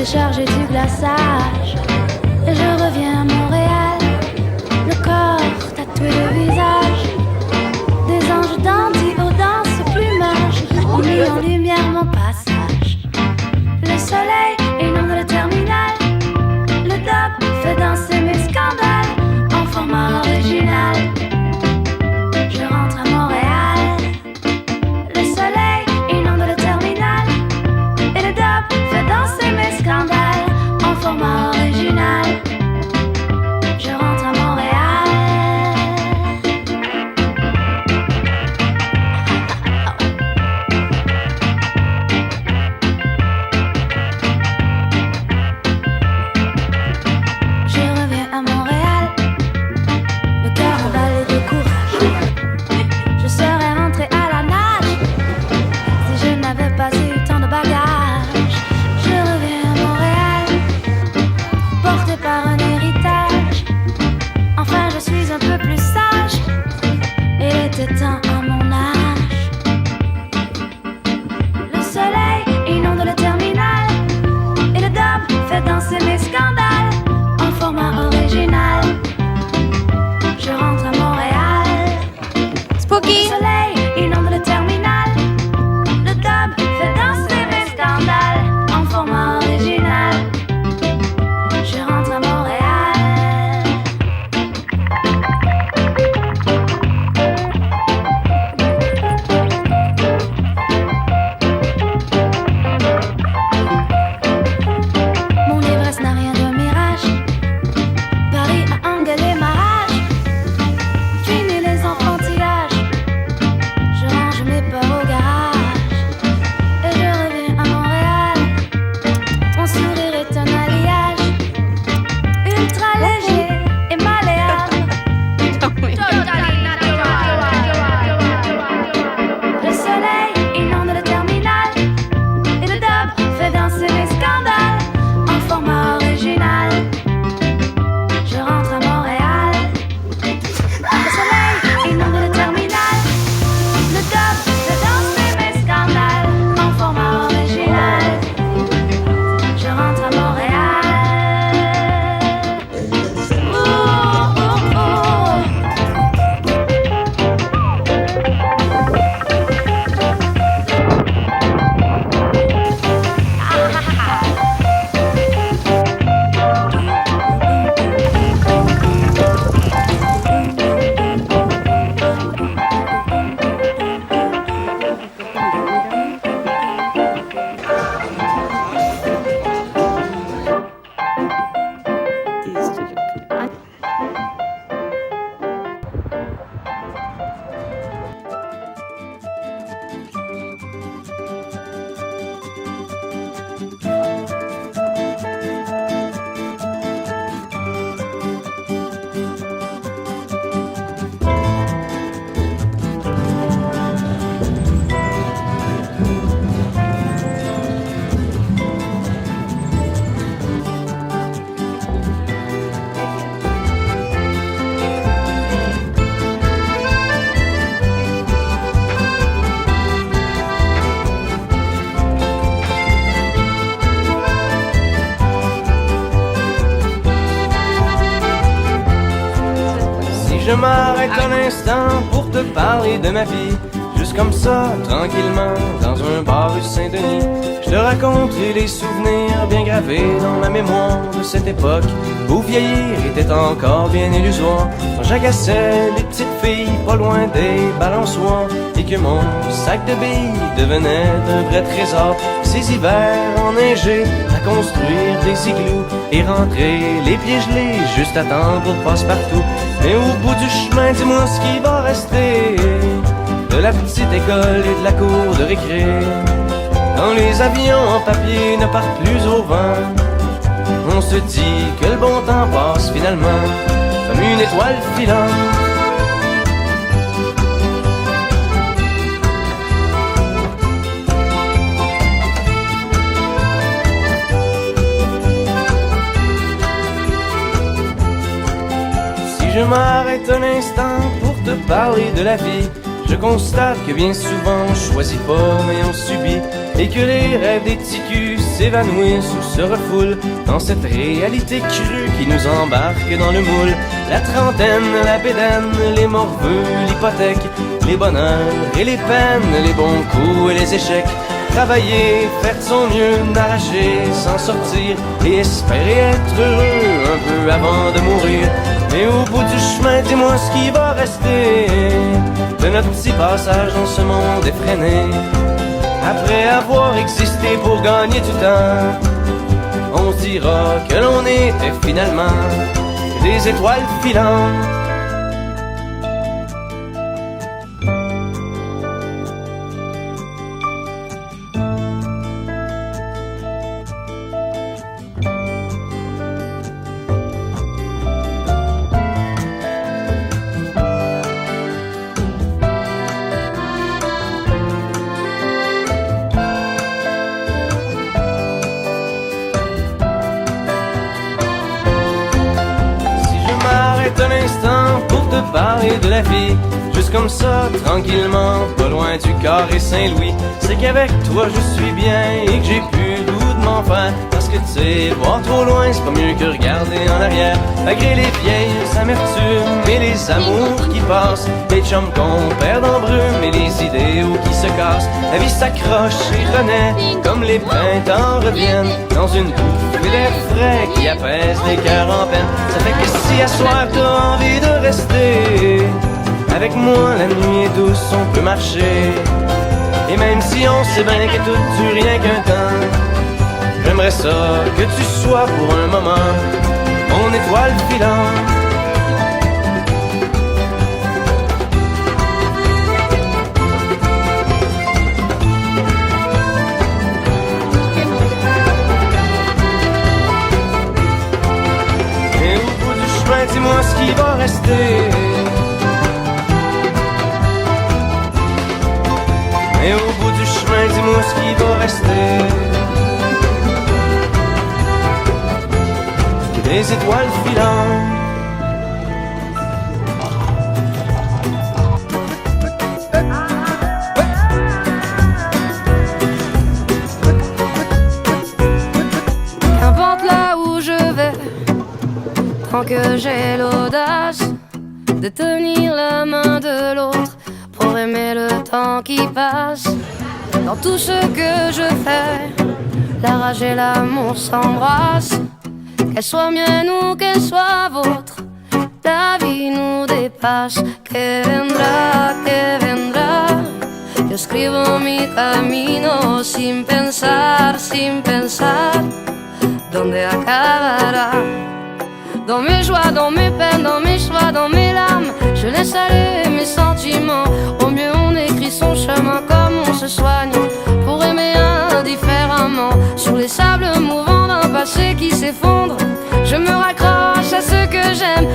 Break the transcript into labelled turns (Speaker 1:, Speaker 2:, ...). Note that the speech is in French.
Speaker 1: Chargé du glaçage. Et je reviens à Montréal, le corps tatoué le visage. Des anges dandys aux danses plumages ont mis en lumière mon passage. Le soleil inonde le terminal, le dub fait danser mes scandales en format original. Je rentre à Montréal, le soleil inonde le terminal et le dub fait danser mes scandale en format original. Je rentre à Montréal. Je reviens à Montréal, le cœur emballé de courage. Je serais rentré à la nage si je n'avais pas eu tant de bagages. Je reviens à Montréal, porté par un héritage. Enfin je suis un peu plus sage, il était temps à mon âge. Le soleil inonde le terminal et le dub fait danser mes scandales en format original. Je rentre à Montréal. Spooky. Le soleil inonde le terminal, le dub fait danser mes scandales en format original. Je rentre à Montréal. Mon ivresse n'a rien de mirage. Paris a engueulé ma rage. Fini les enfantillages. Je range mes peurs au garage. Et je reviens à Montréal. Mon sourire est un alliage ultra léger et malléable. Le soleil inonde le terminal et le dub fait danser mes scandales en format original. Je rentre à Montréal. Le soleil inonde le terminal, le dub fait danser mes scandales en format original. Je rentre à Montréal. Oh, oh, oh.
Speaker 2: Je m'arrête un instant pour te parler de ma vie. Juste comme ça, tranquillement, dans un bar rue Saint-Denis. Je te raconte les souvenirs bien gravés dans ma mémoire de cette époque où vieillir était encore bien illusoire. Quand j'agaçais les petites filles pas loin des balançoires et que mon sac de billes devenait un vrai trésor. Ces hivers enneigés à construire des igloos et rentrer les pieds gelés juste à temps pour passe-partout. Mais au bout du chemin, dis-moi ce qui va rester de la petite école et de la cour de récré. Quand les avions en papier ne partent plus au vent, on se dit que le bon temps passe finalement comme une étoile filante. m'arrête un instant pour te parler de la vie, je constate que bien souvent on choisit pas mais on subit, et que les rêves des ticus s'évanouissent ou se refoulent dans cette réalité crue qui nous embarque dans le moule. La trentaine, la bédaine, les morveux, l'hypothèque, les bonheurs et les peines, les bons coups et les échecs. Travailler, faire de son mieux, n'arracher, s'en sortir et espérer être heureux un peu avant de mourir. Mais au bout du chemin, dis-moi ce qui va rester de notre petit passage dans ce monde effréné. Après avoir existé pour gagner du temps, on se dira que l'on était finalement des étoiles filantes. Un instant pour te parler de la vie, juste comme ça, tranquillement, pas loin du carré Saint-Louis. C'est qu'avec toi je suis bien et que j'ai plus le goût de m'en faire. Parce que tu sais, voir trop loin, c'est pas mieux que regarder en arrière. Malgré les vieilles amertumes et les amours qui passent, les chums qu'on perd en brume et les idéaux qui se cassent, la vie s'accroche et renaît comme les printemps reviennent dans une bouffée d'air frais qui apaise les cœurs en peine. Ça fait que si à soir t'as envie de rester avec moi, la nuit est douce, on peut marcher. Et même si on sait bien que tout dure rien qu'un temps, j'aimerais ça que tu sois pour un moment mon étoile filante. Et au bout du chemin, dis-moi ce qui va rester. Et au bout du chemin, dis-moi ce qui va rester. Des étoiles filantes.
Speaker 3: Qu'importe là où je vais, tant que j'ai l'audace de tenir la main de l'autre pour aimer le temps qui passe. Dans tout ce que je fais, la rage et l'amour s'embrassent. Qu'elle soit mienne ou qu'elle soit vôtre, la vie nous dépasse. Que vendrá, yo escribo mi camino sin pensar, dónde acabará. Dans mes joies, dans mes peines, dans mes choix, dans mes larmes, je laisse aller mes sentiments. Au mieux on écrit son chemin comme on se soigne pour aimer indifféremment. Sur les sables mouvants d'un passé qui s'effondre, je me raccroche à ce que j'aime.